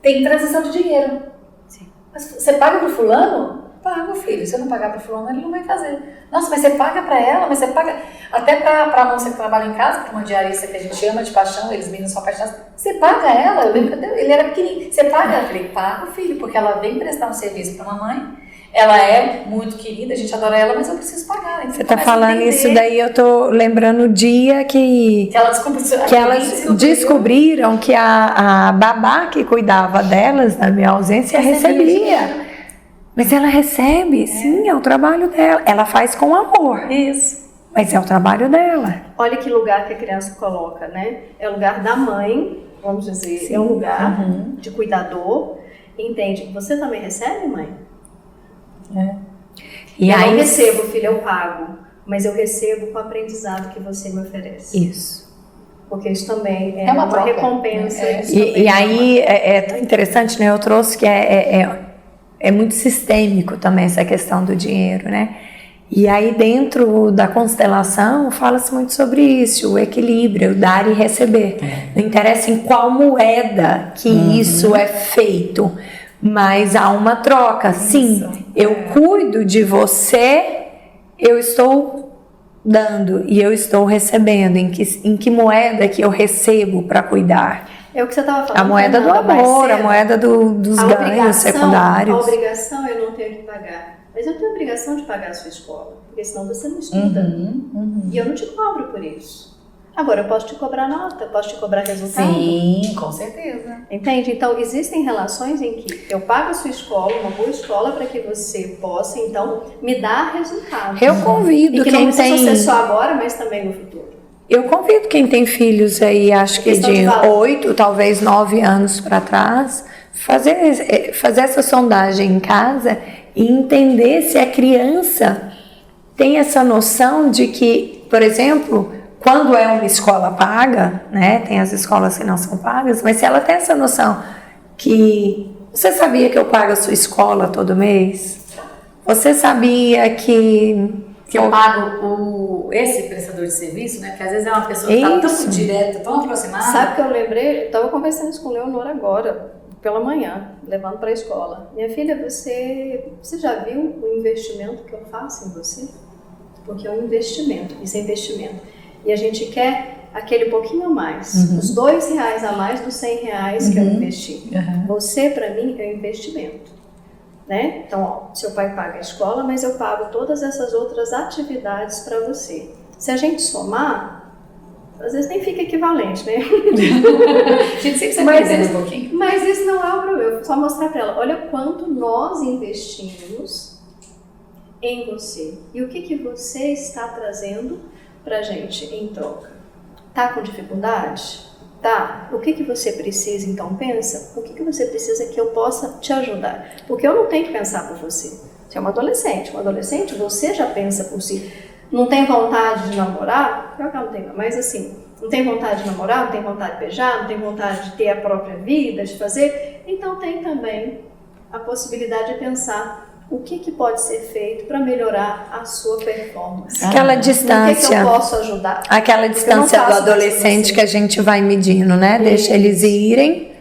tem transição de dinheiro. Sim. Mas você paga pro fulano? Paga, filho. Se eu não pagar pro fulano, ele não vai fazer. Nossa, mas você paga pra ela, mas você paga até pra moça que trabalha em casa, que é uma diarista que a gente ama de paixão, eles meninos são apaixonados. Você paga ela? Eu lembro que ele era pequenininho. Você paga? Eu falei, paga, filho, porque ela vem prestar um serviço pra mamãe. Ela é muito querida, a gente adora ela, mas eu preciso pagar. Então, você tá falando isso daí, eu tô lembrando o dia que elas descobriram que a babá que cuidava delas na minha ausência recebia. Mas ela recebe, sim, é o trabalho dela. Ela faz com amor. Isso. Mas é o trabalho dela. Olha que lugar que a criança coloca, né? É o lugar da mãe, vamos dizer, sim. É um lugar de cuidador. Entende? Você também recebe, mãe? E eu aí, não recebo, filho, eu pago. Mas eu recebo com o aprendizado que você me oferece. Isso. Porque isso também é uma recompensa. E aí é tão interessante, né? Eu trouxe que é muito sistêmico também essa questão do dinheiro, né? E aí dentro da constelação fala-se muito sobre isso, o equilíbrio, o dar e receber. Não interessa em qual moeda que isso é feito, mas há uma troca. Sim, eu cuido de você, eu estou dando e eu estou recebendo. Em que moeda que eu recebo para cuidar? É o que você estava falando. A moeda do amor, a moeda dos ganhos secundários. A obrigação eu não tenho que pagar. Mas eu tenho a obrigação de pagar a sua escola. Porque senão você não estuda. E eu não te cobro por isso. Agora, eu posso te cobrar nota, posso te cobrar resultado. Sim, com certeza. Entende? Então, existem relações em que eu pago a sua escola, uma boa escola, para que você possa, então, me dar resultado. Eu convido quem tem... E que não precisa ser só agora, mas também no futuro. Eu convido quem tem filhos aí, acho que de 8, talvez 9 anos para trás, fazer essa sondagem em casa e entender se a criança tem essa noção de que, por exemplo, quando é uma escola paga, né, tem as escolas que não são pagas, mas se ela tem essa noção que você sabia que eu pago a sua escola todo mês? Você sabia que eu pago esse prestador de serviço, né? Porque às vezes é uma pessoa que está tão direta, tão aproximada. Sabe o que eu lembrei? Eu estava conversando isso com o Leonor agora, pela manhã, levando para a escola. Minha filha, você já viu o investimento que eu faço em você? Porque é um investimento, isso é investimento. E a gente quer aquele pouquinho a mais, os R$2 a mais dos R$100 que eu investi. Você, para mim, é um investimento. Né? Então, ó, seu pai paga a escola, mas eu pago todas essas outras atividades para você. Se a gente somar, Às vezes nem fica equivalente, né? A gente sempre está perdendo um pouquinho. Mas isso não é o problema. Só mostrar para ela, olha quanto nós investimos em você. E o que você está trazendo pra gente em troca? Tá com dificuldade? Tá? O que você precisa? Então pensa, o que você precisa que eu possa te ajudar? Porque eu não tenho que pensar por você. Você é uma adolescente. Um adolescente, você já pensa por si. Não tem vontade de namorar? Pior que eu não tenho, mas assim, não tem vontade de namorar, não tem vontade de beijar, não tem vontade de ter a própria vida, de fazer? Então tem também a possibilidade de pensar o que pode ser feito para melhorar a sua performance. Aquela distância. O que eu posso ajudar? Aquela distância do adolescente que a gente vai medindo, né? Deixa eles irem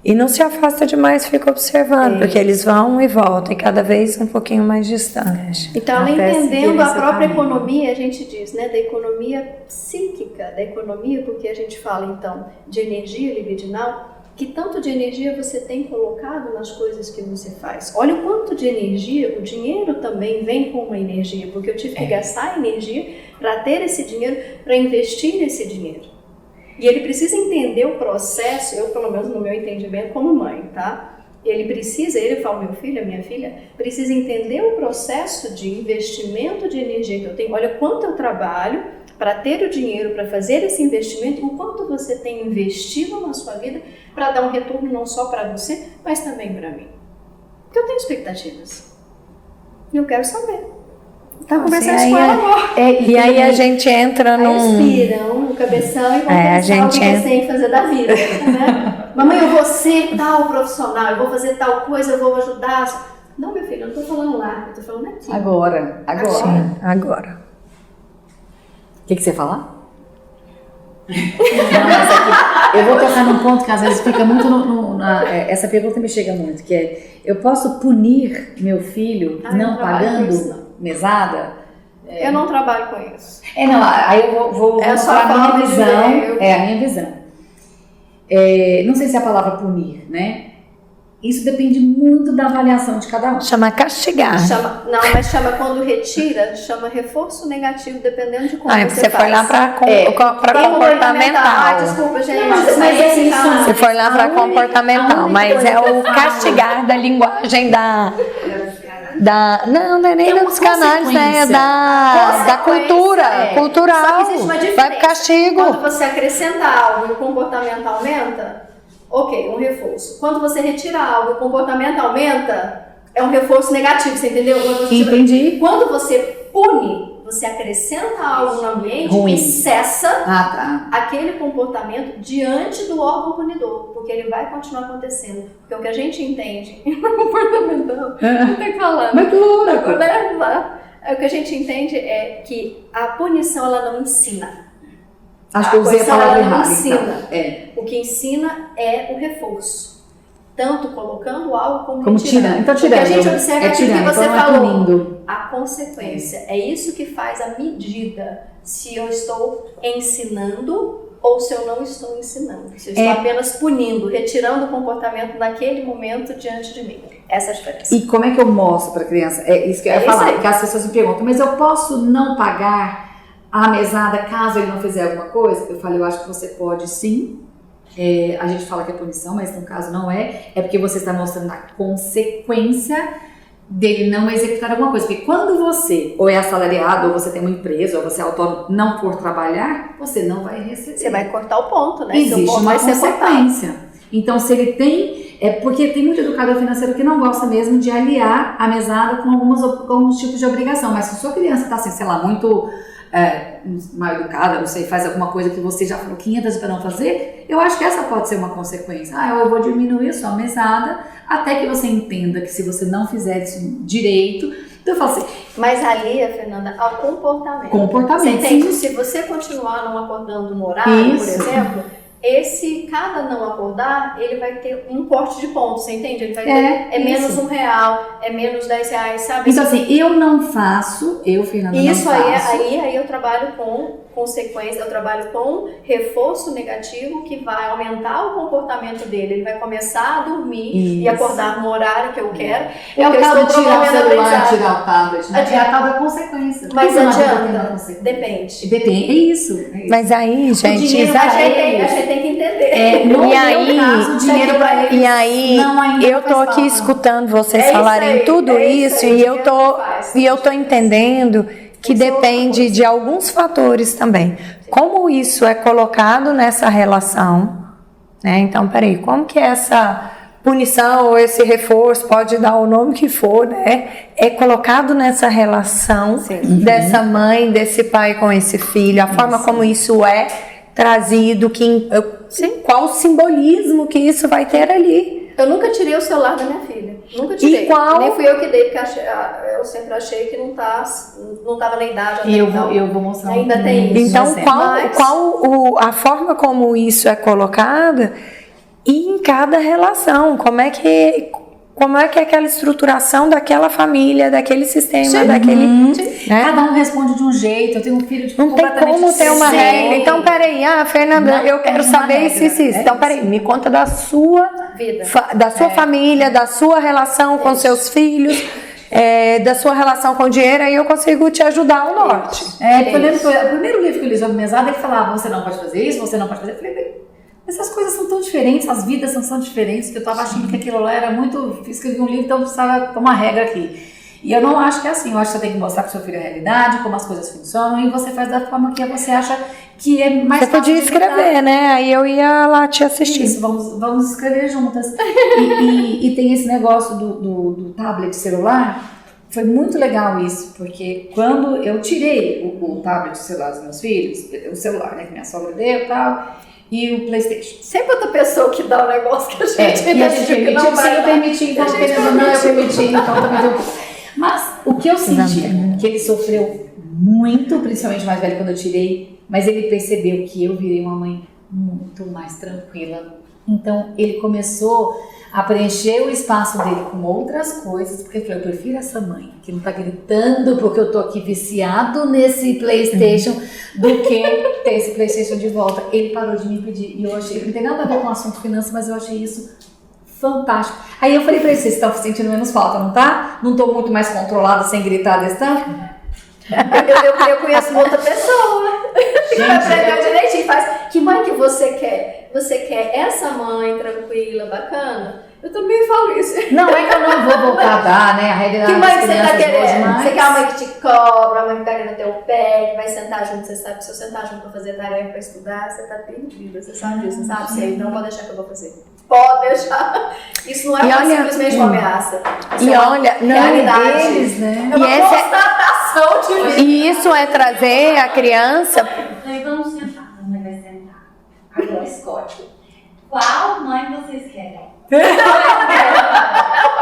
e não se afasta demais, fica observando, porque eles vão e voltam, e cada vez um pouquinho mais distante. Então, ela entendendo a própria economia, a gente diz, né? Da economia psíquica, da economia, porque a gente fala, então, de energia libidinal, que tanto de energia você tem colocado nas coisas que você faz. Olha o quanto de energia, o dinheiro também vem com uma energia, porque eu tive que gastar energia para ter esse dinheiro, para investir nesse dinheiro. E ele precisa entender o processo, eu pelo menos no meu entendimento como mãe, tá? Ele fala, meu filho, a minha filha, precisa entender o processo de investimento de energia que eu tenho. Olha quanto eu trabalho para ter o dinheiro para fazer esse investimento e o quanto você tem investido na sua vida para dar um retorno não só para você, mas também para mim. Porque eu tenho expectativas. E eu quero saber. Tá conversando com ela agora. E aí a gente entra num... Respiram no cabeção e vão pensar o que você tem que fazer da vida, né? Mamãe, eu vou ser tal profissional, eu vou fazer tal coisa, eu vou ajudar. Não, meu filho, eu não tô falando lá, eu tô falando aqui. Agora. Sim, agora. O que você ia falar? Não, mas aqui, eu vou tocar num ponto que às vezes fica muito essa pergunta me chega muito, que é, eu posso punir meu filho não pagando mesada? Eu não trabalho com isso. Aí eu vou mostrar a minha visão. A minha visão. Não sei se é a palavra punir, né? Isso depende muito da avaliação de cada um. Chama castigar. Mas chama quando retira, chama reforço negativo, dependendo de como você faz. Foi lá para comportamental. Desculpa, gente. Mas é isso. Você foi lá para comportamental, mas é o castigar da linguagem não é nem dos canais, né? É da cultura, cultural. Vai pro castigo. Quando você acrescenta algo e o comportamento aumenta, ok, um reforço. Quando você retira algo e o comportamento aumenta, é um reforço negativo, você entendeu? Entendi. Quando você pune, você acrescenta algo no ambiente e cessa aquele comportamento diante do órgão punidor, porque ele vai continuar acontecendo. Porque o que a gente entende comportamental, não tem que falar. Mas tudo. O que a gente entende é que a punição ela não ensina. Acho que eu usei a palavra errada. O que ensina é o reforço. Tanto colocando algo como tirando. Então, tirando. O que a gente observa aqui que você falou. A consequência. É isso que faz a medida se eu estou ensinando ou se eu não estou ensinando. Se eu estou apenas punindo, retirando o comportamento naquele momento diante de mim. Essa é a diferença. E como é que eu mostro para a criança? É isso que eu ia falar. Porque as pessoas me perguntam, mas eu posso não pagar a mesada caso ele não fizer alguma coisa? Eu falei, eu acho que você pode sim. A gente fala que é punição, mas no caso não é. É porque você está mostrando a consequência dele não executar alguma coisa. Porque quando você ou é assalariado, ou você tem uma empresa, ou você é autônomo, não for trabalhar, você não vai receber. Você vai cortar o ponto, né? Existe uma consequência. Então, se ele tem... porque tem muito educador financeiro que não gosta mesmo de aliar a mesada com alguns tipos de obrigação. Mas se a sua criança está assim, sei lá, muito... mal educada, não sei, faz alguma coisa que você já falou 500 para não fazer, eu acho que essa pode ser uma consequência. Eu vou diminuir a sua mesada até que você entenda que se você não fizer isso direito, então eu falo assim... Mas ali, Fernanda, ao comportamento. Comportamento. Você entende? Se você continuar não acordando no horário, por exemplo, cada não acordar, ele vai ter um corte de ponto, você entende? Ele vai ter, menos R$1, é menos R$10, sabe? Então assim, eu não faço, Fernanda, isso não faço. Aí eu trabalho com consequência, eu trabalho com reforço negativo que vai aumentar o comportamento dele. Ele vai começar a dormir e acordar no horário que eu quero. É o tal de tirar o celular, tirar o tablet, né? É a tal da consequência. Mas adianta, depende. Depende, é isso. Mas aí, gente, a gente tem que entender. No e aí, caso, o dinheiro para eles e aí eu tô aqui escutando vocês falarem tudo isso e eu tô entendendo que depende de alguns fatores também. Como isso é colocado nessa relação, né? Então, peraí, como que essa punição ou esse reforço, pode dar o nome que for, né? É colocado nessa relação dessa mãe, desse pai com esse filho, a forma como isso é trazido, qual o simbolismo que isso vai ter ali. Eu nunca tirei o celular da minha filha. Nunca tirei. Nem fui eu que dei, porque eu sempre achei que não estava na idade. Eu vou mostrar. Ainda tem isso. Então, qual a forma como isso é colocada e em cada relação? Como é que é aquela estruturação daquela família, daquele sistema, daquele... Né? Cada um responde de um jeito. Eu tenho um filho de não tem como ter uma regra. Então, peraí, Fernanda, eu quero saber isso. Então, peraí, me conta da sua vida, da sua família, da sua relação com seus filhos, da sua relação com o dinheiro, aí eu consigo te ajudar ao norte. O primeiro livro que eu li sobre mesada, ele falava, você não pode fazer isso, você não pode fazer. Eu falei, essas coisas são tão diferentes, as vidas são diferentes, que eu estava achando que aquilo lá era muito... Escrevi um livro, então precisava tomar regra aqui. E eu não acho que é assim, eu acho que você tem que mostrar para o seu filho a realidade, como as coisas funcionam, e você faz da forma que você acha que é mais fácil. Você podia escrever, né? Aí eu ia lá te assistir. Isso, vamos escrever juntas. E tem esse negócio do tablet celular, foi muito legal isso, porque quando eu tirei o tablet celular dos meus filhos, o celular, né, que minha sogra deu e tal... E o PlayStation. Sempre outra pessoa que dá o negócio que a gente e a gente permitiu, se eu permitir, então eu permiti, então também deu. Mas o que eu senti, que ele sofreu muito, principalmente mais velho quando eu tirei, mas ele percebeu que eu virei uma mãe muito mais tranquila. Então ele começou a preencher o espaço dele com outras coisas, porque ele falou, eu prefiro essa mãe que não tá gritando porque eu tô aqui viciado nesse PlayStation do que ter esse PlayStation de volta. Ele parou de me pedir e eu achei, não tem nada a ver com o assunto finanças, mas eu achei isso fantástico. Aí eu falei pra ele, vocês estão sentindo menos falta, não tá? Não tô muito mais controlada sem gritar desse tanto? Eu conheço uma outra pessoa que aprendeu direitinho, faz, que mãe que você quer? Você quer essa mãe tranquila, bacana? Eu também falo isso. Não é que eu não vou voltar a dar, né? A realidade. Que mãe que você tá querendo? Você quer uma mãe que te cobra, uma mãe que pega no teu pé, que vai sentar junto, você sabe que se eu sentar junto pra fazer tarefa, pra estudar, você tá perdida, você sabe disso, não sabe? Você não pode deixar que eu vou fazer. Pode deixar. Isso não é simplesmente uma ameaça. Isso é uma realidade. Deles, né? É uma constatação de vida. E isso é trazer a criança... Vamos sentar, a mãe vai sentar. Agora escolhe. Qual mãe vocês querem?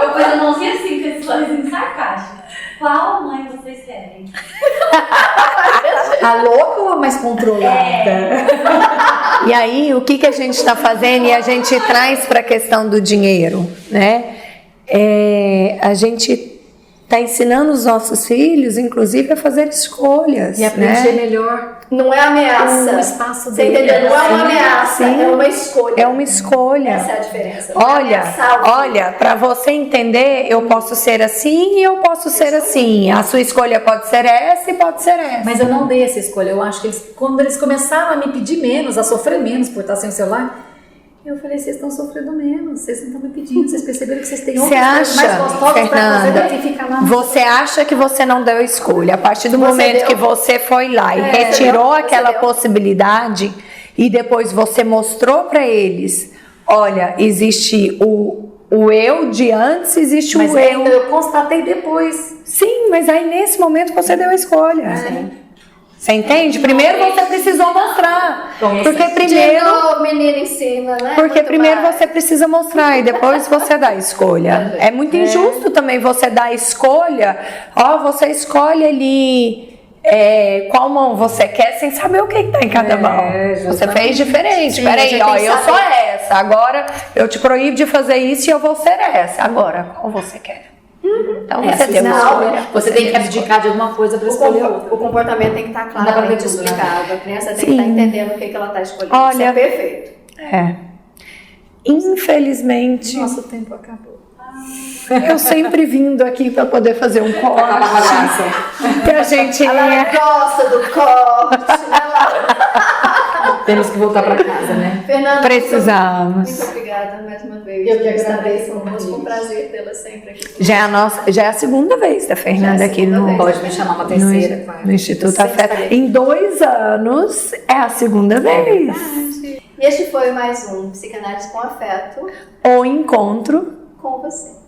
Eu pus a mãozinha assim, com esse sorrisinho sarcástico. Qual mãe vocês querem? A louca ou a mais controlada? E aí, o que a gente está fazendo? E a gente traz para a questão do dinheiro, né? A gente está ensinando os nossos filhos, inclusive, a fazer escolhas. E a preencher melhor. Não é ameaça. O espaço dele. Você entendeu? Não é uma ameaça, é uma escolha. É uma escolha. Essa é a diferença. Olha, para você entender, eu posso ser assim e eu posso ser assim. A sua escolha pode ser essa e pode ser essa. Mas eu não dei essa escolha. Eu acho que quando eles começaram a me pedir menos, a sofrer menos por estar sem o celular, eu falei, vocês estão sofrendo menos, vocês não estão me pedindo, vocês perceberam que vocês têm outras coisas mais gostosas para fazer do que ficar lá. Você acha que você não deu escolha. A partir do momento que você foi lá e retirou aquela possibilidade e depois você mostrou para eles, olha, existe o eu de antes, existe o eu. Eu constatei depois. Sim, mas aí nesse momento você deu a escolha. Sim. Você entende? Primeiro você precisou mostrar. Porque primeiro o menino ensina, né? Porque primeiro você precisa mostrar e depois você dá a escolha. É muito injusto também você dar a escolha. Você escolhe ali qual mão você quer sem saber o que tá em cada mão. Você fez diferente. Sim, Peraí, ó, eu saber. sou essa. Agora eu te proíbo de fazer isso e eu vou ser essa. Agora, qual você quer? Então você tem uma escolha. Você tem que abdicar de alguma coisa para escolher outra. O comportamento tem que estar Não dá pra ver claramente tudo, né? explicado. A criança tem que Sim. estar entendendo o que ela está escolhendo. Olha, Isso é perfeito. Infelizmente, Nosso tempo acabou. eu sempre vindo aqui para poder fazer um corte. Pra gente Ela gosta do corte, né, Laura? Temos que voltar para casa, né? Fernanda, precisamos. muito obrigada mais uma vez. Eu que Está agradeço, conosco. Foi um prazer tê-la sempre aqui. Já é a segunda vez da Fernanda Já é a aqui segunda no, vez. Pode me chamar uma terceira, claro. no Instituto Sempre Afeto. estarei. Em 2 anos é a segunda vez. E este foi mais um Psicanálise com Afeto O encontro com você.